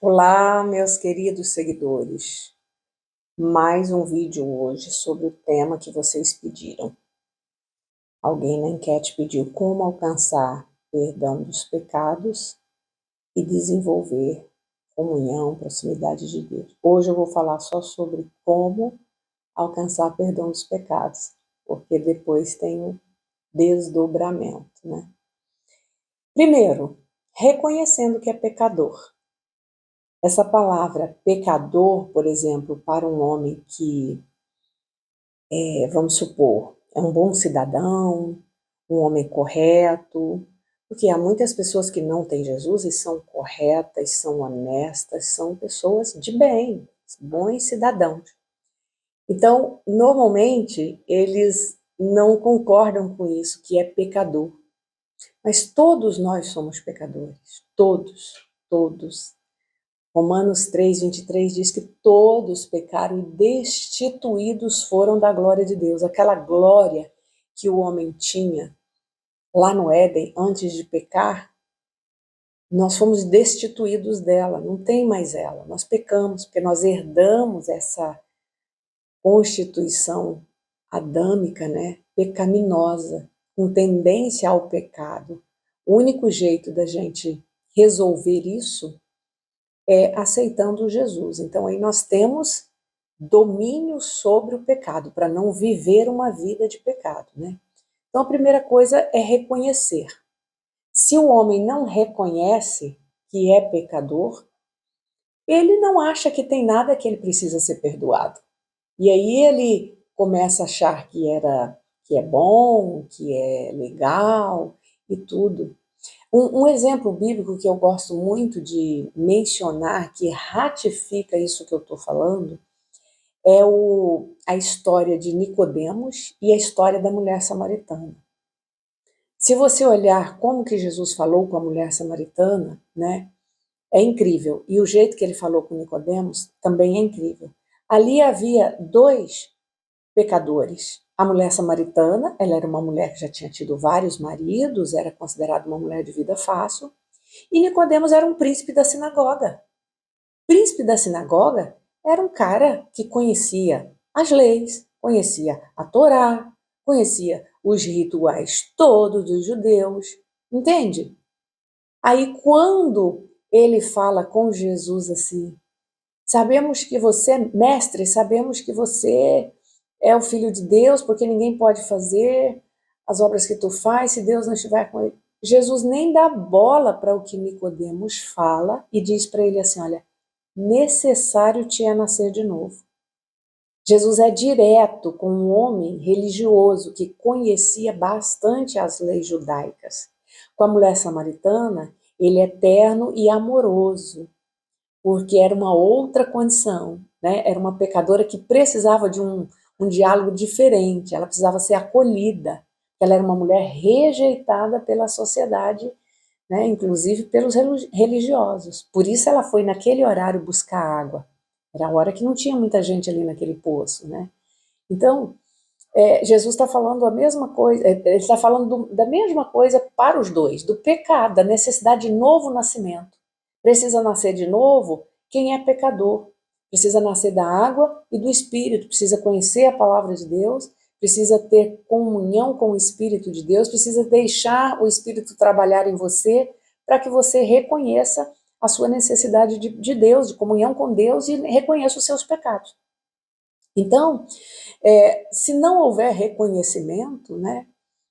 Olá, meus queridos seguidores. Mais um vídeo hoje sobre o tema que vocês pediram. Alguém na enquete pediu como alcançar perdão dos pecados e desenvolver comunhão, proximidade de Deus. Hoje eu vou falar só sobre como alcançar perdão dos pecados, porque depois tem o desdobramento, né? Primeiro, reconhecendo que é pecador. Essa palavra pecador, por exemplo, para um homem que, vamos supor, é um bom cidadão, um homem correto, porque há muitas pessoas que não têm Jesus e são corretas, são honestas, são pessoas de bem, bons cidadãos. Então, normalmente, eles não concordam com isso, que é pecador. Mas todos nós somos pecadores, todos. Romanos 3:23 diz que todos pecaram e destituídos foram da glória de Deus. Aquela glória que o homem tinha lá no Éden, antes de pecar, nós fomos destituídos dela, não tem mais ela. Nós pecamos, porque nós herdamos essa constituição adâmica, né, pecaminosa, com tendência ao pecado. O único jeito da gente resolver isso é aceitando Jesus. Então aí nós temos domínio sobre o pecado, para não viver uma vida de pecado, né? Então a primeira coisa é reconhecer. Se o homem não reconhece que é pecador, ele não acha que tem nada que ele precisa ser perdoado. E aí ele começa a achar que é bom, que é legal e tudo. Um exemplo bíblico que eu gosto muito de mencionar, que ratifica isso que eu estou falando, é a história de Nicodemos e a história da mulher samaritana. Se você olhar como que Jesus falou com a mulher samaritana, né, é incrível. E o jeito que ele falou com Nicodemos também é incrível. Ali havia dois pecadores. A mulher samaritana, ela era uma mulher que já tinha tido vários maridos, era considerada uma mulher de vida fácil. E Nicodemos era um príncipe da sinagoga. Príncipe da sinagoga era um cara que conhecia as leis, conhecia a Torá, conhecia os rituais todos dos judeus, entende? Aí quando ele fala com Jesus assim, sabemos que você é mestre, sabemos que você é o filho de Deus, porque ninguém pode fazer as obras que tu faz se Deus não estiver com ele. Jesus nem dá bola para o que Nicodemos fala e diz para ele assim, olha, necessário te é nascer de novo. Jesus é direto com um homem religioso que conhecia bastante as leis judaicas. Com a mulher samaritana, ele é terno e amoroso, porque era uma outra condição, né? Era uma pecadora que precisava de um diálogo diferente, ela precisava ser acolhida, ela era uma mulher rejeitada pela sociedade, né? Inclusive pelos religiosos. Por isso ela foi naquele horário buscar água. Era a hora que não tinha muita gente ali naquele poço, né? Então, Jesus está falando a mesma coisa, ele está falando da mesma coisa para os dois, do pecado, da necessidade de novo nascimento. Precisa nascer de novo quem é pecador. Precisa nascer da água e do Espírito, precisa conhecer a palavra de Deus, precisa ter comunhão com o Espírito de Deus, precisa deixar o Espírito trabalhar em você para que você reconheça a sua necessidade de Deus, de comunhão com Deus e reconheça os seus pecados. Então, se não houver reconhecimento, né,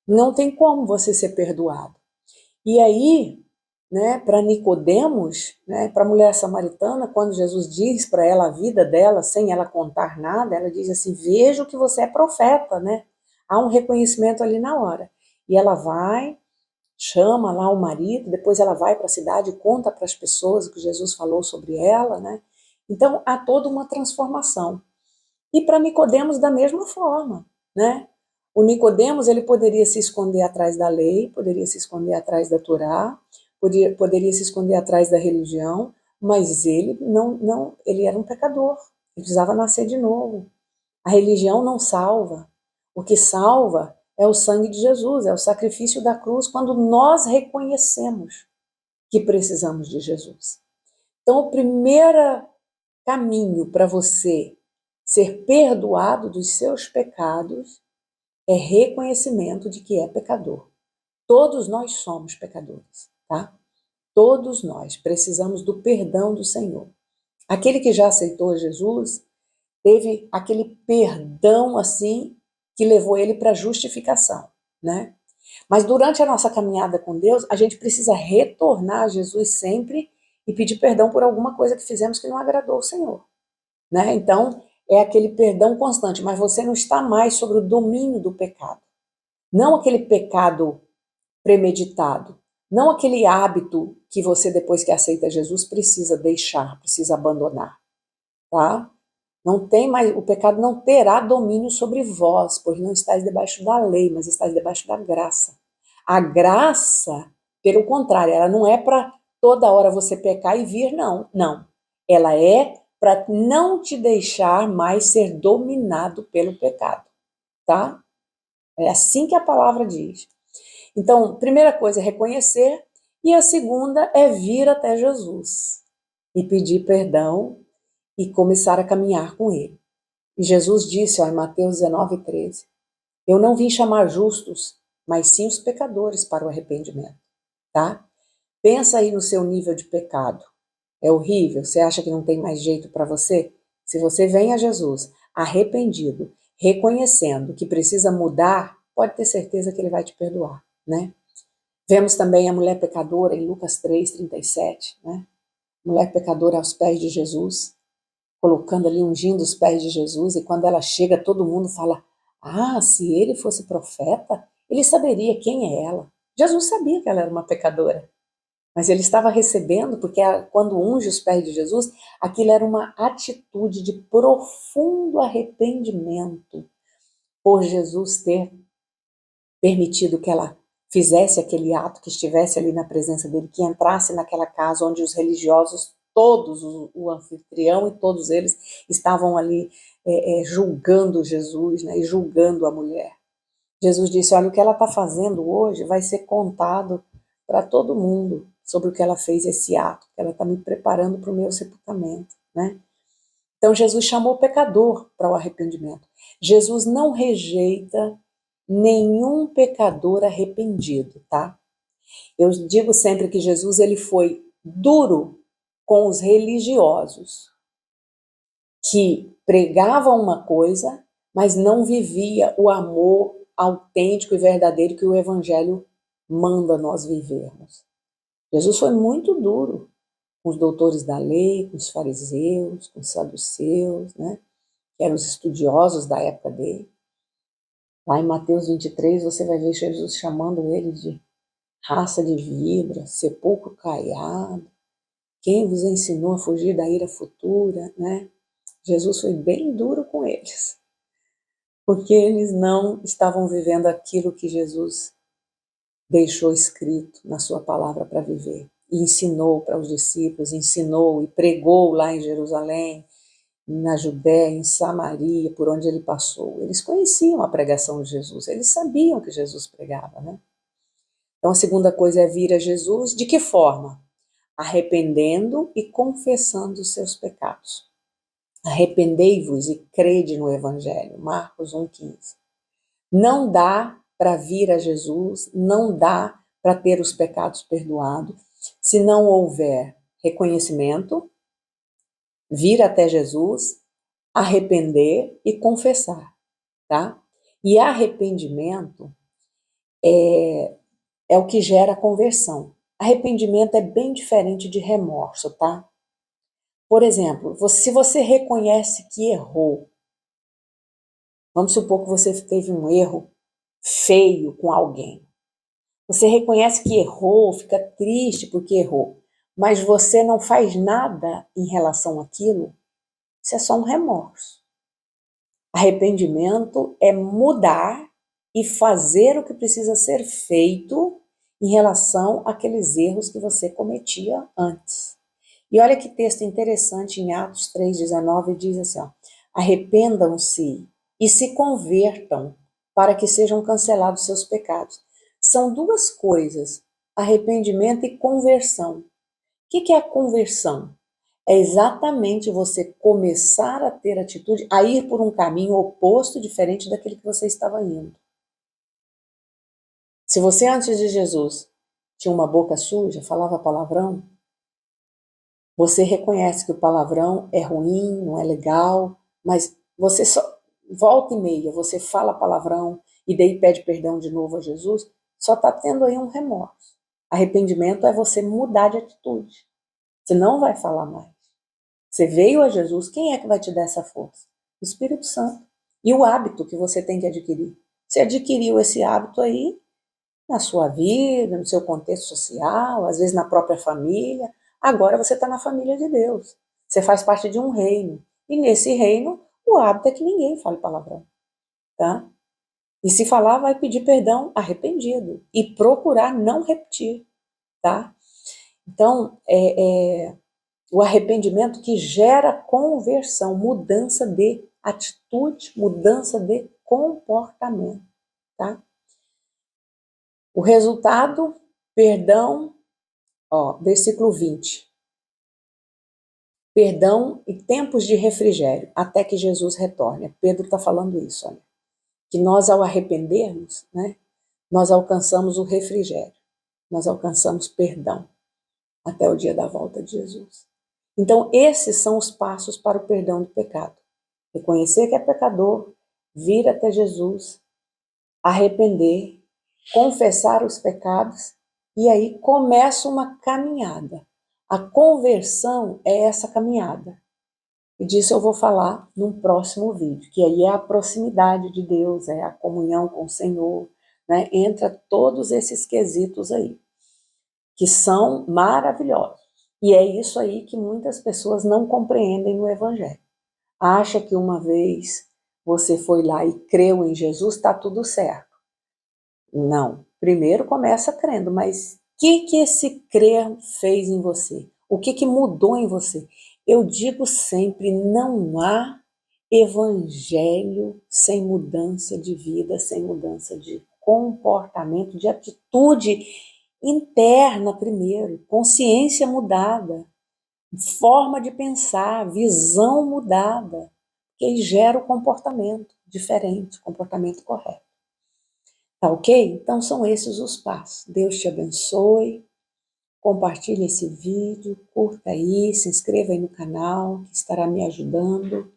não tem como você ser perdoado. E aí, né, para Nicodemos, né, para a mulher samaritana, quando Jesus diz para ela a vida dela, sem ela contar nada, ela diz assim, vejo que você é profeta, né? Há um reconhecimento ali na hora. E ela vai, chama lá o marido, depois ela vai para a cidade e conta para as pessoas o que Jesus falou sobre ela, né? Então, há toda uma transformação. E para Nicodemos da mesma forma, né? O Nicodemos, ele poderia se esconder atrás da lei, poderia se esconder atrás da Torá, poderia se esconder atrás da religião, mas ele não, ele era um pecador. Ele precisava nascer de novo. A religião não salva. O que salva é o sangue de Jesus, é o sacrifício da cruz, quando nós reconhecemos que precisamos de Jesus. Então, o primeiro caminho para você ser perdoado dos seus pecados é reconhecimento de que é pecador. Todos nós somos pecadores, tá? Todos nós precisamos do perdão do Senhor. Aquele que já aceitou Jesus teve aquele perdão assim que levou ele para a justificação, né? Mas durante a nossa caminhada com Deus, a gente precisa retornar a Jesus sempre e pedir perdão por alguma coisa que fizemos que não agradou o Senhor, né? Então, é aquele perdão constante, mas você não está mais sobre o domínio do pecado. Não aquele pecado premeditado, não aquele hábito que você, depois que aceita Jesus, precisa deixar, precisa abandonar, tá? Não tem mais, o pecado não terá domínio sobre vós, pois não estáis debaixo da lei, mas estáis debaixo da graça. A graça, pelo contrário, ela não é para toda hora você pecar e vir, não. Não. Ela é para não te deixar mais ser dominado pelo pecado, tá? É assim que a palavra diz. Então, primeira coisa é reconhecer, e a segunda é vir até Jesus e pedir perdão e começar a caminhar com ele. E Jesus disse, ó, em Mateus 19:13, eu não vim chamar justos, mas sim os pecadores para o arrependimento, tá? Pensa aí no seu nível de pecado. É horrível? Você acha que não tem mais jeito para você? Se você vem a Jesus arrependido, reconhecendo que precisa mudar, pode ter certeza que ele vai te perdoar, né? Vemos também a mulher pecadora em Lucas 3:37, né? Mulher pecadora aos pés de Jesus, colocando ali, ungindo os pés de Jesus, e quando ela chega, todo mundo fala, ah, se ele fosse profeta, ele saberia quem é ela. Jesus sabia que ela era uma pecadora, mas ele estava recebendo, porque quando unge os pés de Jesus, aquilo era uma atitude de profundo arrependimento por Jesus ter permitido que ela fizesse aquele ato, que estivesse ali na presença dele, que entrasse naquela casa onde os religiosos, todos, o anfitrião e todos eles estavam ali julgando Jesus, né, e julgando a mulher. Jesus disse, olha, o que ela está fazendo hoje vai ser contado para todo mundo sobre o que ela fez, esse ato, que ela está me preparando para o meu sepultamento, né? Então Jesus chamou o pecador para o arrependimento. Jesus não rejeita nenhum pecador arrependido, tá? Eu digo sempre que Jesus ele foi duro com os religiosos que pregavam uma coisa, mas não vivia o amor autêntico e verdadeiro que o evangelho manda nós vivermos. Jesus foi muito duro com os doutores da lei, com os fariseus, com os saduceus, né? Que eram os estudiosos da época dele. Lá em Mateus 23, você vai ver Jesus chamando ele de raça de víbora, sepulcro caiado. Quem vos ensinou a fugir da ira futura, né? Jesus foi bem duro com eles, porque eles não estavam vivendo aquilo que Jesus deixou escrito na sua palavra para viver. E ensinou para os discípulos, ensinou e pregou lá em Jerusalém, na Judéia, em Samaria, por onde ele passou. Eles conheciam a pregação de Jesus, eles sabiam que Jesus pregava, né? Então a segunda coisa é vir a Jesus, de que forma? Arrependendo e confessando os seus pecados. Arrependei-vos e crede no Evangelho, Marcos 1,15. Não dá para vir a Jesus, não dá para ter os pecados perdoados, se não houver reconhecimento, vir até Jesus, arrepender e confessar, tá? E arrependimento é o que gera conversão. Arrependimento é bem diferente de remorso, tá? Por exemplo, se você reconhece que errou, vamos supor que você teve um erro feio com alguém. Você reconhece que errou, fica triste porque errou, mas você não faz nada em relação àquilo, isso é só um remorso. Arrependimento é mudar e fazer o que precisa ser feito em relação àqueles erros que você cometia antes. E olha que texto interessante em Atos 3,19 diz assim, ó, arrependam-se e se convertam para que sejam cancelados seus pecados. São duas coisas, arrependimento e conversão. O que é a conversão? É exatamente você começar a ter atitude, a ir por um caminho oposto, diferente daquele que você estava indo. Se você antes de Jesus tinha uma boca suja, falava palavrão, você reconhece que o palavrão é ruim, não é legal, mas você só volta e meia, você fala palavrão e daí pede perdão de novo a Jesus, só está tendo aí um remorso. Arrependimento é você mudar de atitude. Você não vai falar mais. Você veio a Jesus, quem é que vai te dar essa força? O Espírito Santo. E o hábito que você tem que adquirir. Você adquiriu esse hábito aí na sua vida, no seu contexto social, às vezes na própria família. Agora você está na família de Deus. Você faz parte de um reino. E nesse reino, o hábito é que ninguém fale palavrão. Tá? E se falar, vai pedir perdão arrependido. E procurar não repetir. Tá? Então, o arrependimento que gera conversão, mudança de atitude, mudança de comportamento, tá? O resultado, perdão, versículo 20. Perdão e tempos de refrigério, até que Jesus retorne. Pedro está falando isso, olha. Que nós, ao arrependermos, né, nós alcançamos o refrigério, nós alcançamos perdão até o dia da volta de Jesus. Então, esses são os passos para o perdão do pecado. Reconhecer que é pecador, vir até Jesus, arrepender, confessar os pecados, e aí começa uma caminhada. A conversão é essa caminhada. E disso eu vou falar num próximo vídeo, que aí é a proximidade de Deus, é a comunhão com o Senhor, né? Entra todos esses quesitos aí, que são maravilhosos. E é isso aí que muitas pessoas não compreendem no Evangelho. Acha que uma vez você foi lá e creu em Jesus, está tudo certo. Não. Primeiro começa crendo, mas o que esse crer fez em você? O que mudou em você? Eu digo sempre, não há evangelho sem mudança de vida, sem mudança de comportamento, de atitude interna primeiro, consciência mudada, forma de pensar, visão mudada, que aí gera o comportamento diferente, comportamento correto. Tá ok? Então são esses os passos. Deus te abençoe. Compartilhe esse vídeo, curta aí, se inscreva aí no canal, que estará me ajudando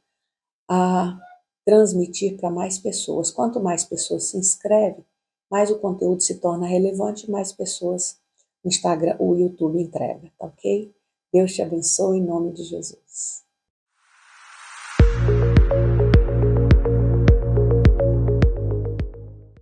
a transmitir para mais pessoas. Quanto mais pessoas se inscrevem, mais o conteúdo se torna relevante, mais pessoas o Instagram, o YouTube entrega, tá ok? Deus te abençoe em nome de Jesus.